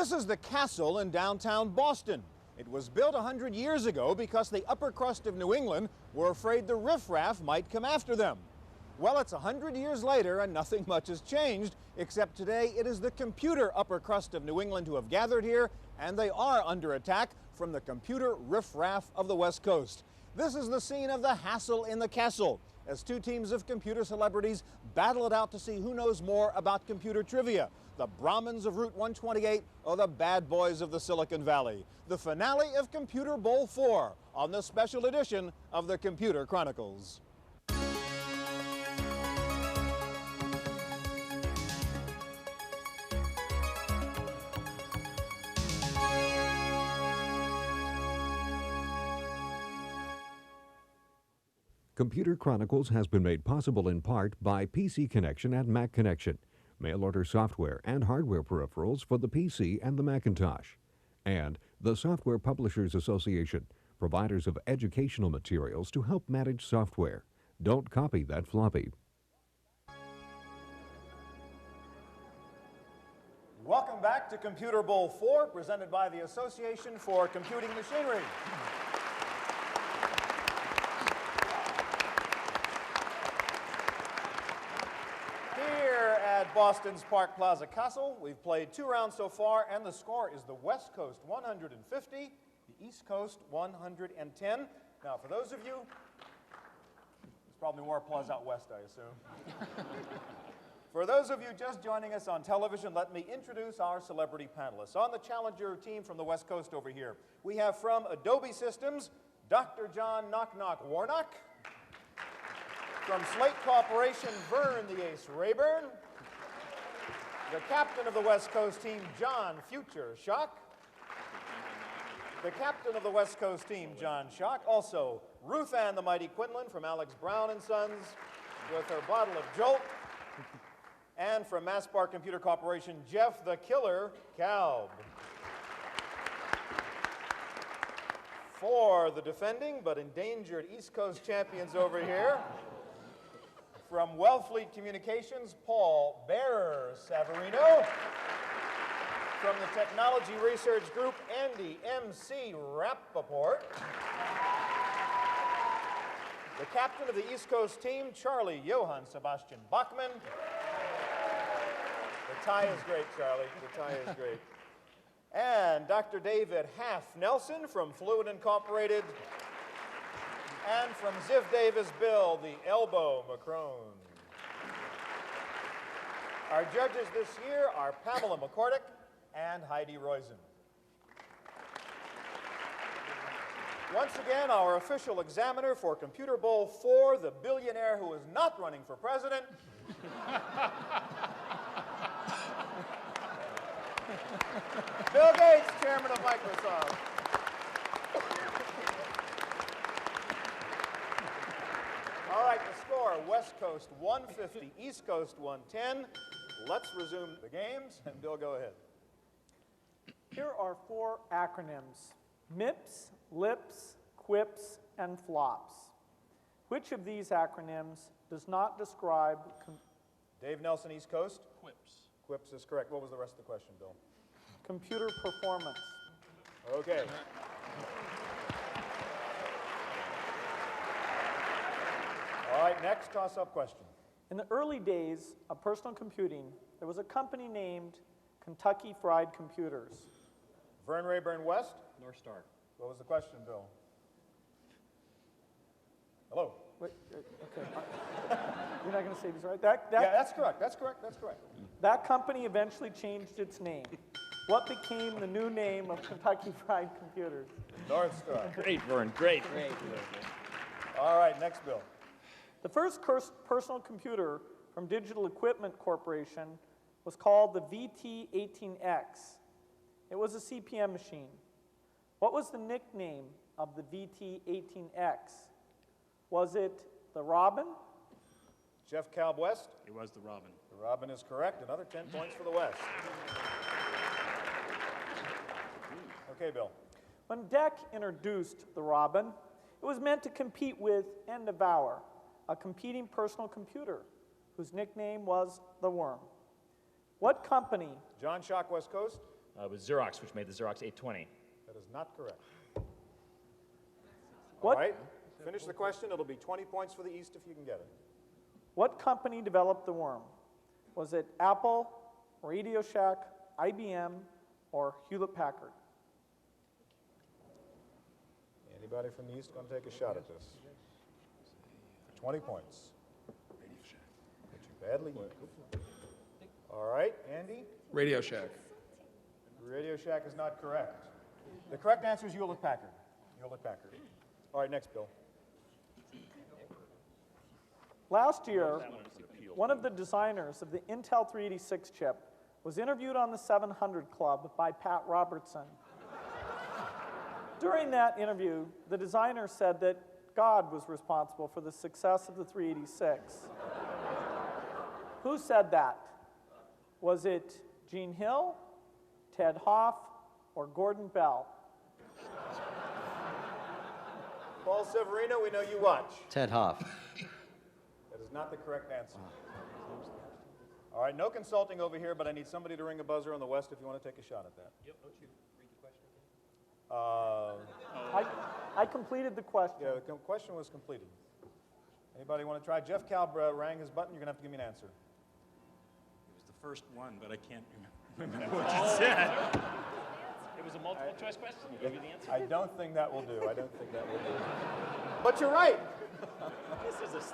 This is the castle in downtown Boston. It was built 100 years ago because the upper crust of New England were afraid the riffraff might come after them. Well, it's 100 years later and nothing much has changed, except today it is the computer upper crust of New England who have gathered here, and they are under attack from the computer riffraff of the West Coast. This is the scene of the hassle in the castle, as two teams of computer celebrities battle it out to see who knows more about computer trivia, the Brahmins of Route 128 or the bad boys of the Silicon Valley. The finale of Computer Bowl 4 on this special edition of the Computer Chronicles. Computer Chronicles has been made possible in part by PC Connection and Mac Connection, mail-order software and hardware peripherals for the PC and the Macintosh, and the Software Publishers Association, providers of educational materials to help manage software. Don't copy that floppy. Welcome back to Computer Bowl 4, presented by the Association for Computing Machinery. Boston's Park Plaza Castle. We've played 2 rounds so far, and the score is the West Coast 150, the East Coast 110. Now, for those of you, there's probably more applause out west, I assume. For those of you just joining us on television, let me introduce our celebrity panelists. On the challenger team from the West Coast over here, we have from Adobe Systems, Dr. John Knock Knock Warnock. From Slate Corporation, Vern the Ace Rayburn. The captain of the West Coast team, John Future Schock. The captain of the West Coast team, John Schock. Also, Ruth Ann the Mighty Quinlan from Alex Brown and Sons with her bottle of Jolt. And from Masspar Computer Corporation, Jeff the Killer Kalb. For the defending but endangered East Coast champions over here, from Wellfleet Communications, Paul Bearer Savarino. From the Technology Research Group, Andy M.C. Rappaport. The captain of the East Coast team, Charlie Johann Sebastian Bachmann. The tie is great, Charlie. The tie is great. And Dr. David Half Nelson from Fluid Incorporated. And from Ziff Davis Bill, the Elbow Macron. Our judges this year are Pamela McCordick and Heidi Roizen. Once again, our official examiner for Computer Bowl 4, the billionaire who is not running for president. Bill Gates, chairman of Microsoft. All right, the score, West Coast 150, East Coast 110. Let's resume the games, and Bill, go ahead. Here are 4 acronyms: MIPS, LIPS, QUIPS, and FLOPS. Which of these acronyms does not describe... Dave Nelson, East Coast? QUIPS. QUIPS is correct. What was the rest of the question, Bill? Computer performance. Okay. All right, next toss-up question. In the early days of personal computing, there was a company named Kentucky Fried Computers. Vern Rayburn West? Northstar. What was the question, Bill? Hello? Wait, okay. You're not going to say these, right? Yeah, that's correct. That's correct. That's correct. That company eventually changed its name. What became the new name of Kentucky Fried Computers? Northstar. Great, Vern. Great. All right, next, Bill. The first personal computer from Digital Equipment Corporation was called the VT-18X. It was a CPM machine. What was the nickname of the VT-18X? Was it the Robin? Jeff Kalb West? It was the Robin. The Robin is correct. Another 10 points for the West. Okay, Bill. When DEC introduced the Robin, it was meant to compete with Endeavour, a competing personal computer whose nickname was the Worm. What company? John Schock, West Coast. It was Xerox, which made the Xerox 820. That is not correct. What- All right, finish the question. It'll be 20 points for the East if you can get it. What company developed the worm? Was it Apple, Radio Shack, IBM, or Hewlett-Packard? Anybody from the East going to take a shot at this? For 20 points. But you badly need. All right, Andy? Radio Shack. Radio Shack is not correct. The correct answer is Hewlett-Packard. Hewlett-Packard. All right, next, Bill. Last year, one of the designers of the Intel 386 chip was interviewed on the 700 Club by Pat Robertson. During that interview, the designer said that God was responsible for the success of the 386. Who said that? Was it Gene Hill, Ted Hoff, or Gordon Bell? Paul Severino, we know you watch. Ted Hoff. That is not the correct answer. All right, no consulting over here, but I need somebody to ring a buzzer on the West if you want to take a shot at that. Yep, don't you read the question again? I completed the question. Yeah, the question was completed. Anybody want to try? Jeff Kalb rang his button. You're going to have to give me an answer. It was the first one, but I can't remember what you said. It was a multiple choice question. We'll give you the answer. I don't think that will do. I don't think that will do. But you're right. This is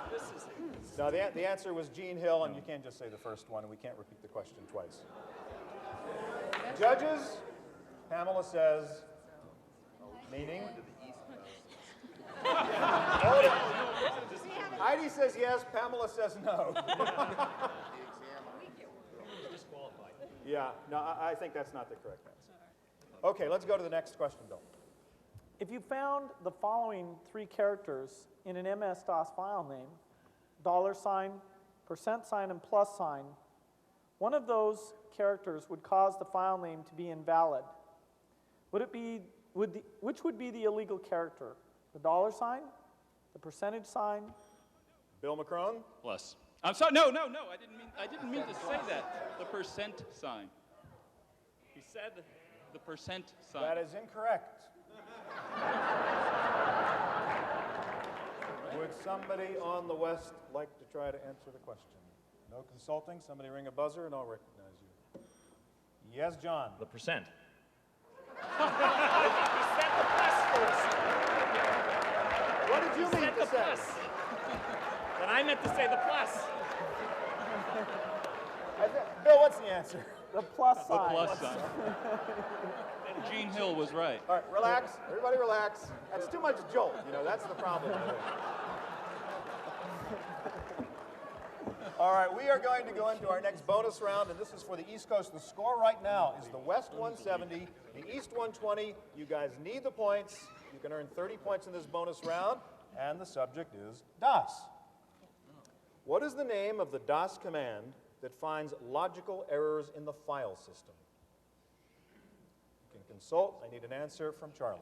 No, the answer was Gene Hill, and you can't just say the first one, and we can't repeat the question twice. Judges, Pamela says, meaning? Heidi says yes, Pamela says no. Yeah, no, I think that's not the correct answer. Okay, let's go to the next question, Bill. If you found the following three characters in an MS-DOS file name, $, %, and +, one of those characters would cause the file name to be invalid. Which would be the illegal character? The $, the percentage sign? Bill McCrone? Plus. I'm sorry. No. I didn't mean to say that. The percent sign. He said the percent sign. That is incorrect. Would somebody on the West like to try to answer the question? No consulting? Somebody ring a buzzer and I'll recognize you. Yes, John. the percent. What did you mean to say? But I meant to say the plus. Bill, what's the answer? The plus sign. The plus sign. And Gene Hill was right. All right, relax. Everybody relax. That's too much jolt. That's the problem. All right, we are going to go into our next bonus round, and this is for the East Coast. The score right now is the West 170, the East 120. You guys need the points. You can earn 30 points in this bonus round, and the subject is DOS. What is the name of the DOS command that finds logical errors in the file system? You can consult. I need an answer from Charlie.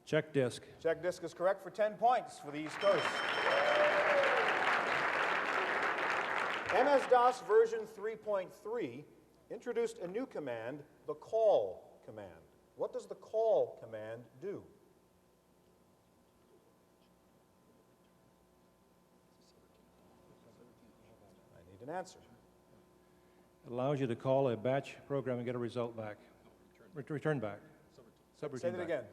Check disk. Check disk is correct for 10 points for the East Coast. MS-DOS version 3.3 introduced a new command, the call command. What does the call command do? I need an answer. It allows you to call a batch program and get a result back. Return back. Subroutine Say that back. again.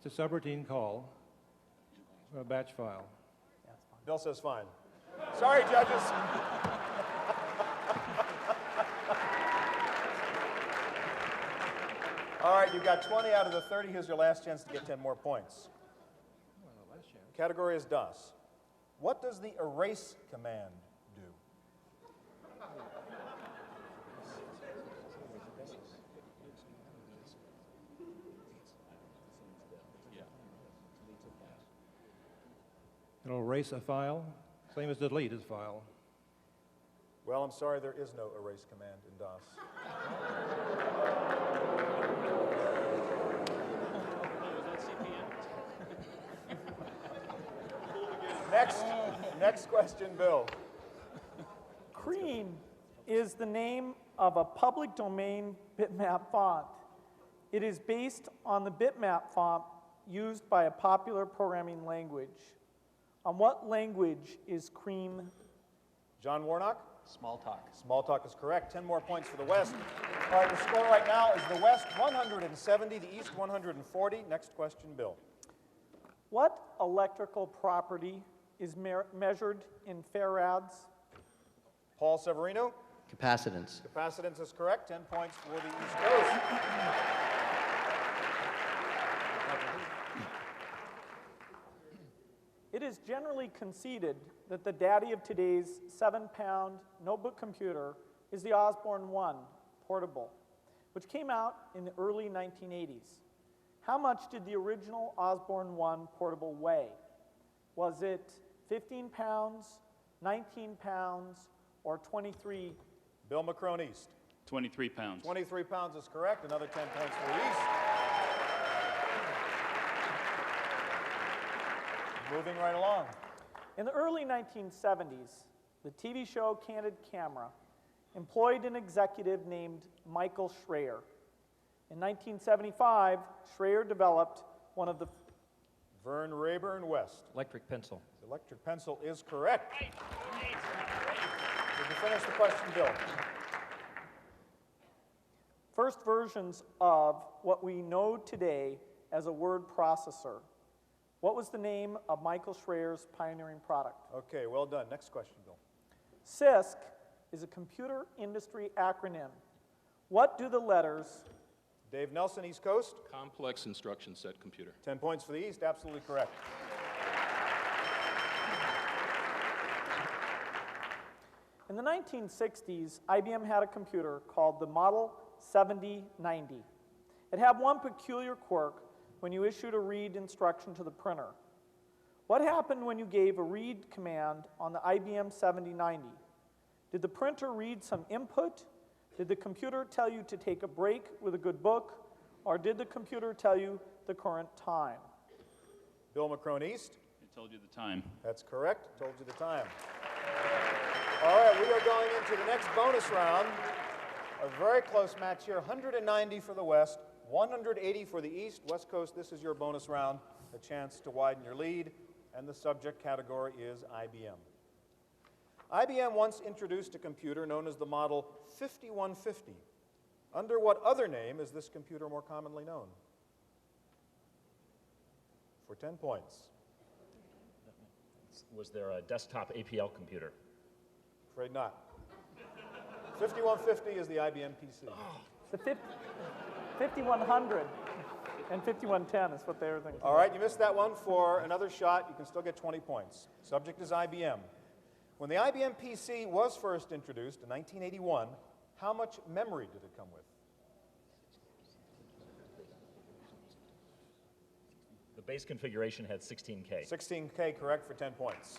It's a subroutine call for a batch file. Bill says fine. Sorry, judges. All right, you've got 20 out of the 30. Here's your last chance to get 10 more points. Category is DOS. What does the erase command do? It'll erase a file, same as delete is file. Well, I'm sorry, there is no erase command in DOS. Next question, Bill. Cream is the name of a public domain bitmap font. It is based on the bitmap font used by a popular programming language. On what language is Cream? John Warnock? Smalltalk. Smalltalk is correct. 10 more points for the West. All right, the score right now is the West 170, the East 140. Next question, Bill. What electrical property is measured in farads? Paul Severino? Capacitance. Capacitance is correct. 10 points for the East Coast. It is generally conceded that the daddy of today's 7-pound notebook computer is the Osborne 1 portable, which came out in the early 1980s. How much did the original Osborne 1 portable weigh? Was it 15 pounds, 19 pounds, or 23? Bill McCrone East. 23 pounds. 23 pounds is correct. Another 10 points for the East. Moving right along. In the early 1970s, the TV show Candid Camera employed an executive named Michael Schreyer. In 1975, Schreyer developed one of the... Vern Rayburn West. Electric pencil. The electric pencil is correct. Did you finish the question, Bill? First versions of what we know today as a word processor. What was the name of Michael Schreyer's pioneering product? Okay, well done. Next question, Bill. CISC is a computer industry acronym. What do the letters... Dave Nelson, East Coast. Complex instruction set computer. 10 points for the East. Absolutely correct. In the 1960s, IBM had a computer called the Model 7090. It had one peculiar quirk when you issued a read instruction to the printer. What happened when you gave a read command on the IBM 7090? Did the printer read some input? Did the computer tell you to take a break with a good book? Or did the computer tell you the current time? Bill McCrone East. It told you the time. That's correct. Told you the time. All right, we are going into the next bonus round. A very close match here. 190 for the West, 180 for the East. West Coast, this is your bonus round. A chance to widen your lead. And the subject category is IBM. IBM once introduced a computer known as the Model 5150. Under what other name is this computer more commonly known? For 10 points. Was there a desktop APL computer? Afraid not. 5150 is the IBM PC. The 5100 and 5110 is what they were thinking. All right, you missed that one. For another shot, you can still get 20 points. Subject is IBM. When the IBM PC was first introduced in 1981, how much memory did it come with? The base configuration had 16K. 16K, correct, for 10 points.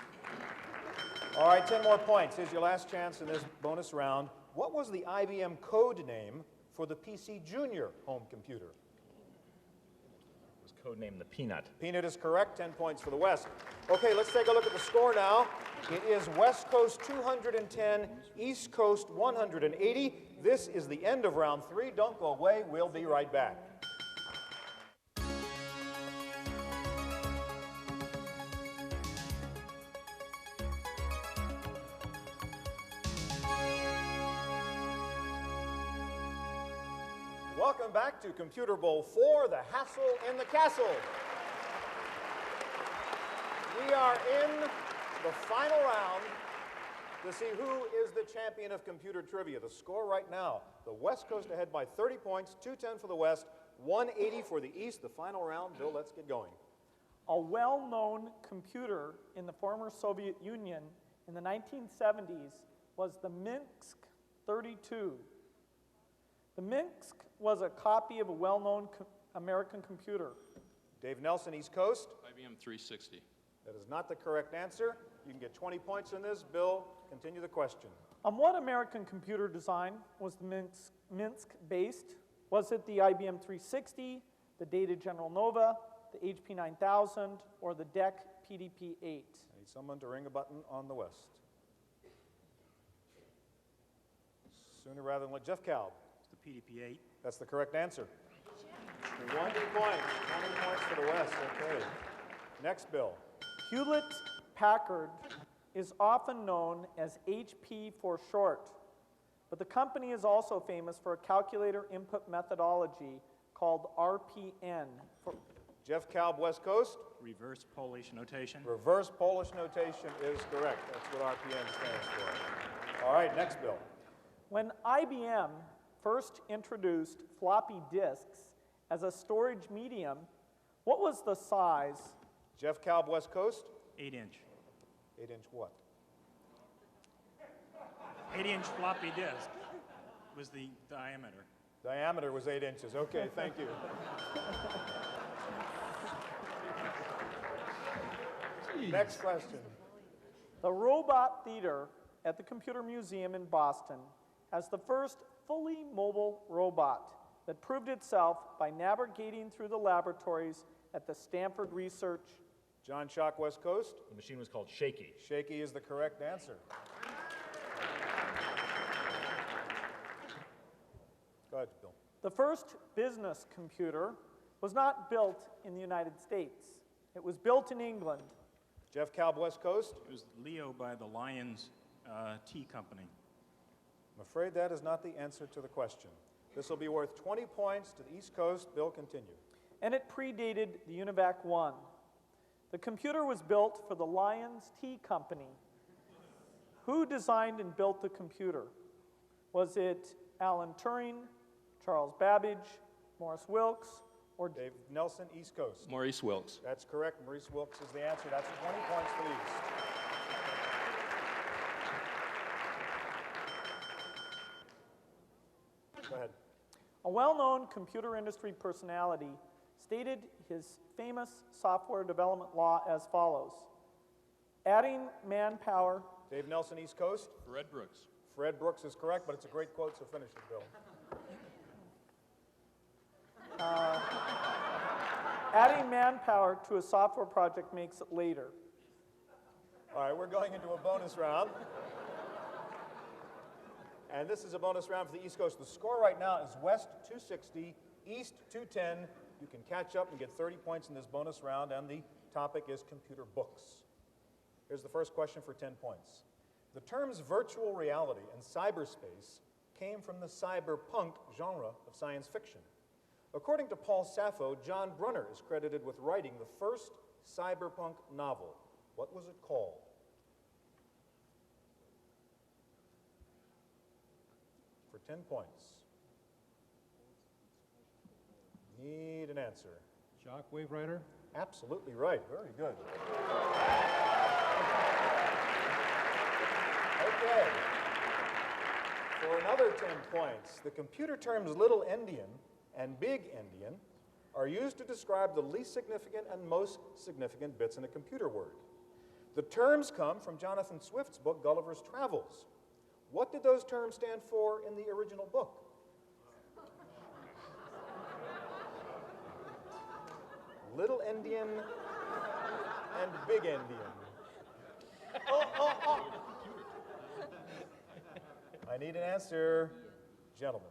All right, 10 more points. Here's your last chance in this bonus round. What was the IBM code name for the PC Junior home computer? It was codenamed the Peanut. Peanut is correct, 10 points for the West. Okay, let's take a look at the score now. It is West Coast 210, East Coast 180. This is the end of round 3. Don't go away. We'll be right back. Welcome back to Computer Bowl 4, the hassle in the castle. We are in the final round to see who is the champion of computer trivia. The score right now, the West Coast ahead by 30 points, 210 for the West, 180 for the East. The final round, Bill, let's get going. A well-known computer in the former Soviet Union in the 1970s was the Minsk 32. The Minsk was a copy of a well-known American computer. Dave Nelson, East Coast. IBM 360. That is not the correct answer. You can get 20 points in this. Bill, continue the question. On what American computer design was the Minsk based? Was it the IBM 360, the Data General Nova, the HP 9000, or the DEC PDP-8? He's someone to ring a button on the west. Sooner rather than let Jeff Kalb. It's the PDP-8. That's the correct answer. 20 points. 20 points for the west. Okay. Next, Bill. Hewlett-Packard is often known as HP for short, but the company is also famous for a calculator input methodology called RPN. Jeff Kalb, West Coast. Reverse Polish notation. Reverse Polish notation is correct. That's what RPN stands for. All right, next, Bill. When IBM first introduced floppy disks as a storage medium, what was the size? Jeff Kalb, West Coast. 8-inch. 8-inch what? 8-inch floppy disk was the diameter. Diameter was 8 inches. Okay, thank you. Next question. The Robot Theater at the Computer Museum in Boston has the first fully mobile robot that proved itself by navigating through the laboratories at the Stanford Research. John Schock, West Coast. The machine was called Shaky. Shaky is the correct answer. Go ahead, Bill. The first business computer was not built in the United States. It was built in England. Jeff Kalb, West Coast. It was Leo by the Lions Tea Company. I'm afraid that is not the answer to the question. This will be worth 20 points to the East Coast. Bill, continue. And it predated the UNIVAC 1. The computer was built for the Lions Tea Company. Who designed and built the computer? Was it Alan Turing, Charles Babbage, Maurice Wilkes, or Dave Nelson, East Coast. Maurice Wilkes. That's correct. Maurice Wilkes is the answer. That's 20 points for the East. Go ahead. A well-known computer industry personality stated his famous software development law as follows: adding manpower. Dave Nelson, East Coast. Fred Brooks. Fred Brooks is correct, but it's a great quote, so finish it, Bill. Adding manpower to a software project makes it later. All right, we're going into a bonus round. And this is a bonus round for the East Coast. The score right now is West 260, East 210. You can catch up and get 30 points in this bonus round, and the topic is computer books. Here's the first question for 10 points. The terms virtual reality and cyberspace came from the cyberpunk genre of science fiction. According to Paul Sappho, John Brunner is credited with writing the first cyberpunk novel. What was it called? For 10 points. Need an answer. Shockwave Rider? Absolutely right. Very good. Okay. For another 10 points, the computer terms Little Endian and Big Endian are used to describe the least significant and most significant bits in a computer word. The terms come from Jonathan Swift's book, Gulliver's Travels. What did those terms stand for in the original book? Little Endian and Big Endian. Oh. I need an answer, gentlemen.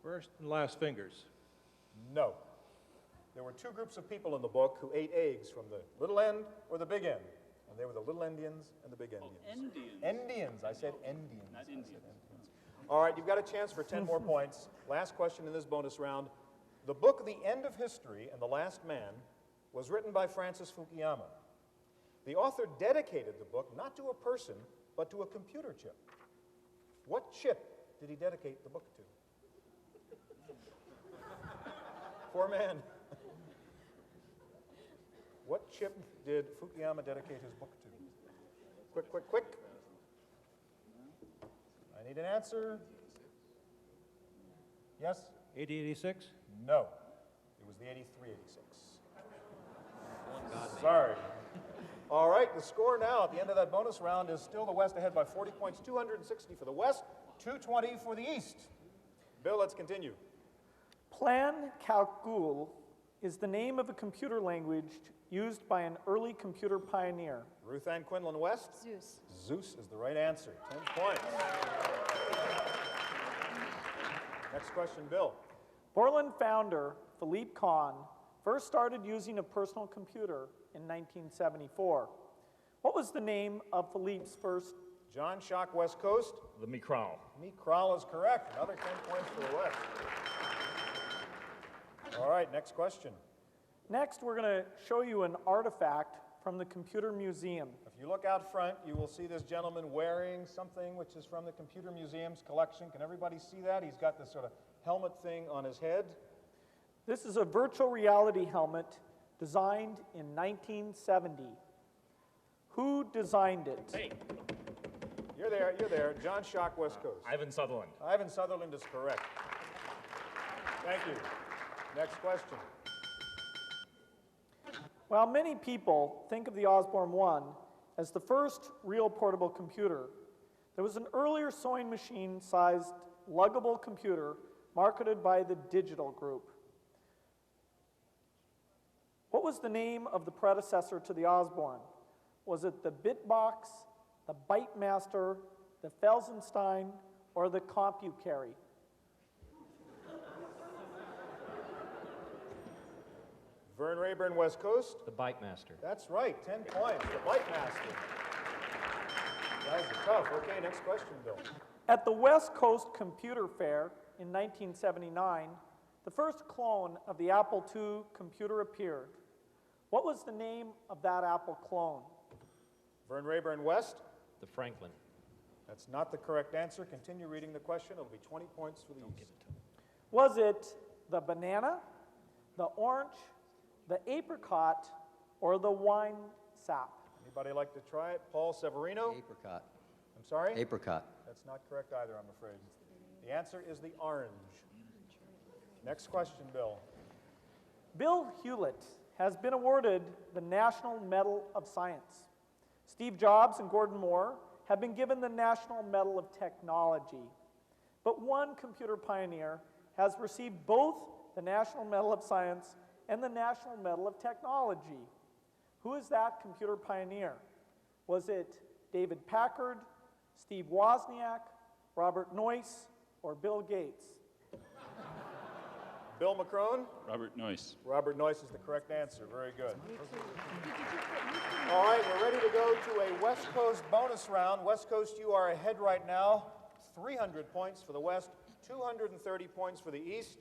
First and last fingers. No. There were two groups of people in the book who ate eggs from the little end or the big end. And they were the little Endians and the big Endians. Endians. Endians. I said Endians. Not I said Indians. Endians. All right, you've got a chance for 10 more points. Last question in this bonus round. The book The End of History and the Last Man was written by Francis Fukuyama. The author dedicated the book not to a person, but to a computer chip. What chip did he dedicate the book to? Poor man. What chip did Fukuyama dedicate his book to? Quick. I need an answer. Yes? 8086? No. It was the 8386. Sorry. All right, the score now at the end of that bonus round is still the West ahead by 40 points, 260 for the West, 220 for the East. Bill, let's continue. Plan Calcul is the name of a computer language used by an early computer pioneer? Ruth Ann Quinlan West? Zeus. Zeus is the right answer. 10 points. Next question, Bill. Borland founder Philippe Kahn first started using a personal computer in 1974. What was the name of Philippe's first? John Shock West Coast. The Micral. Micral is correct. Another 10 points for the West. All right, next question. Next, we're going to show you an artifact from the Computer Museum. If you look out front, you will see this gentleman wearing something which is from the Computer Museum's collection. Can everybody see that? He's got this sort of helmet thing on his head. This is a virtual reality helmet designed in 1970. Who designed it? Hey, You're there. John Shock, West Coast. Ivan Sutherland. Ivan Sutherland is correct. Thank you. Next question. While many people think of the Osborne 1 as the first real portable computer, there was an earlier sewing machine-sized luggable computer marketed by the Digital Group. What was the name of the predecessor to the Osborne? Was it the Bitbox, the Bytemaster, the Felsenstein, or the CompuCarry? Vern Rayburn, West Coast. The Bytemaster. That's right, 10 points. The Bytemaster. Guys are tough. Okay, next question, Bill. At the West Coast Computer Fair in 1979, the first clone of the Apple II computer appeared. What was the name of that Apple clone? Vern Rayburn, West. The Franklin. That's not the correct answer. Continue reading the question. It'll be 20 points for the East. Was it the banana, the orange, the apricot, or the wine sap? Anybody like to try it? Paul Severino? Apricot. I'm sorry? Apricot. That's not correct either, I'm afraid. The answer is the orange. Next question, Bill. Bill Hewlett has been awarded the National Medal of Science. Steve Jobs and Gordon Moore have been given the National Medal of Technology. But one computer pioneer has received both the National Medal of Science and the National Medal of Technology. Who is that computer pioneer? Was it David Packard, Steve Wozniak, Robert Noyce, or Bill Gates? Bill McCrone? Robert Noyce. Robert Noyce is the correct answer. Very good. All right, we're ready to go to a West Coast bonus round. West Coast, you are ahead right now. 300 points for the West, 230 points for the East.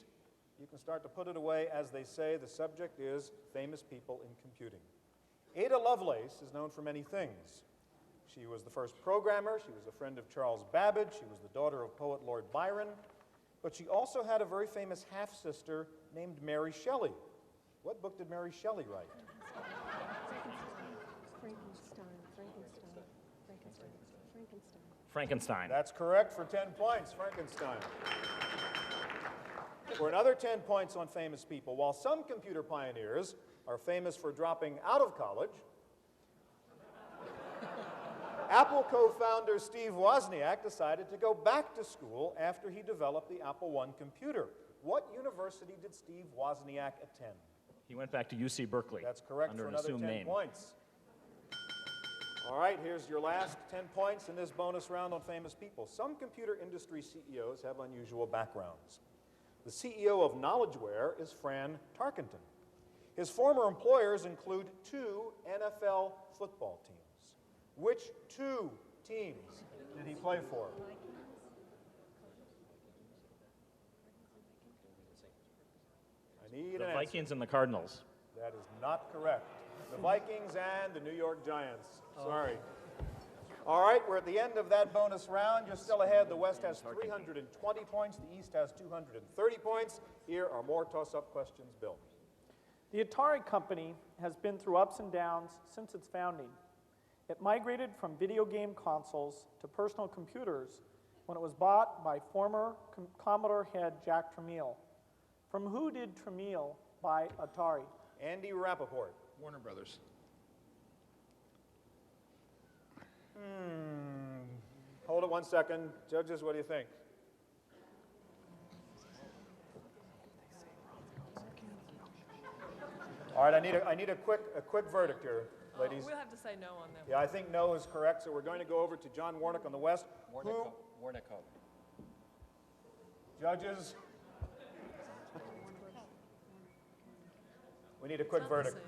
You can start to put it away. As they say, the subject is famous people in computing. Ada Lovelace is known for many things. She was the first programmer. She was a friend of Charles Babbage. She was the daughter of poet Lord Byron. But she also had a very famous half-sister named Mary Shelley. What book did Mary Shelley write? Frankenstein. That's correct for 10 points, Frankenstein. For another 10 points on famous people, while some computer pioneers are famous for dropping out of college, Apple co-founder Steve Wozniak decided to go back to school after he developed the Apple I computer. What university did Steve Wozniak attend? He went back to UC Berkeley. That's correct under for an another 10 assumed name. points. All right, here's your last 10 points in this bonus round on famous people. Some computer industry CEOs have unusual backgrounds. The CEO of Knowledgeware is Fran Tarkenton. His former employers include 2 NFL football teams. Which 2 teams did he play for? I need The an Vikings answer. and the Cardinals. That is not correct. The Vikings and the New York Giants. Sorry. All right, we're at the end of that bonus round. You're still ahead. The West has 320 points. The East has 230 points. Here are more toss-up questions, Bill. The Atari company has been through ups and downs since its founding. It migrated from video game consoles to personal computers when it was bought by former Commodore head Jack Tramiel. From who did Tramiel buy Atari? Andy Rappaport. Warner Brothers. Hold it 1 second. Judges, what do you think? All right, I need a quick verdict here, ladies. We'll have to say no on them. Yeah, I think no is correct, so we're going to go over to John Warnick on the west. Warnico. Judges? We need a quick It's not the verdict. same.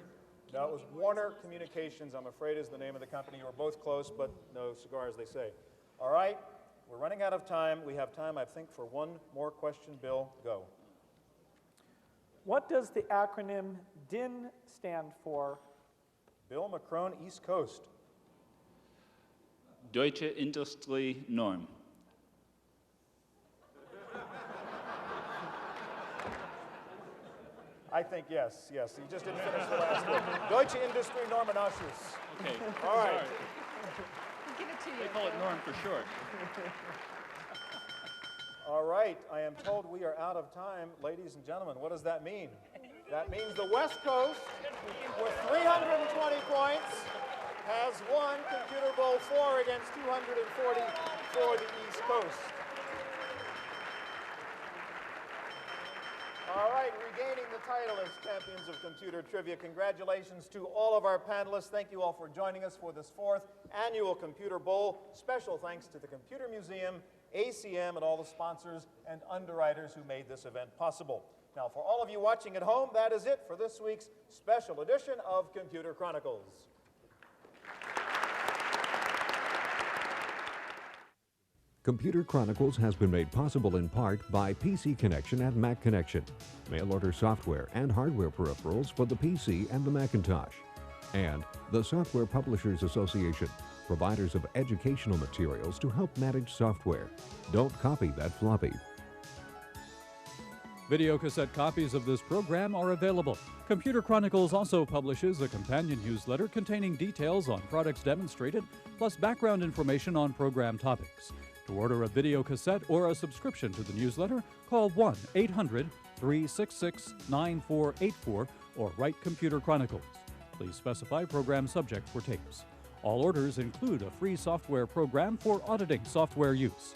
No, it was Warner Communications, I'm afraid is the name of the company. You were both close, but no cigar, as they say. All right, we're running out of time. We have time, I think, for one more question. Bill, go. What does the acronym DIN stand for? Bill McCrone, East Coast. Deutsche Industrie Norm. I think yes. He just didn't finish the last one. Deutsche Industrie Normenausschuss. Okay. All right. Sorry. We'll give it to you. They call it Norm for short. All right, I am told we are out of time. Ladies and gentlemen, what does that mean? That means the West Coast, with 320 points, has won Computer Bowl 4 against 240 for the East Coast. All right, regaining the title as champions of computer trivia. Congratulations to all of our panelists. Thank you all for joining us for this 4th annual Computer Bowl. Special thanks to the Computer Museum, ACM, and all the sponsors and underwriters who made this event possible. Now, for all of you watching at home, that is it for this week's special edition of Computer Chronicles. Computer Chronicles has been made possible in part by PC Connection and Mac Connection, mail-order software and hardware peripherals for the PC and the Macintosh, and the Software Publishers Association, providers of educational materials to help manage software. Don't copy that floppy. Videocassette copies of this program are available. Computer Chronicles also publishes a companion newsletter containing details on products demonstrated, plus background information on program topics. To order a videocassette or a subscription to the newsletter, call 1-800-366-9484 or write Computer Chronicles. Please specify program subject for tapes. All orders include a free software program for auditing software use.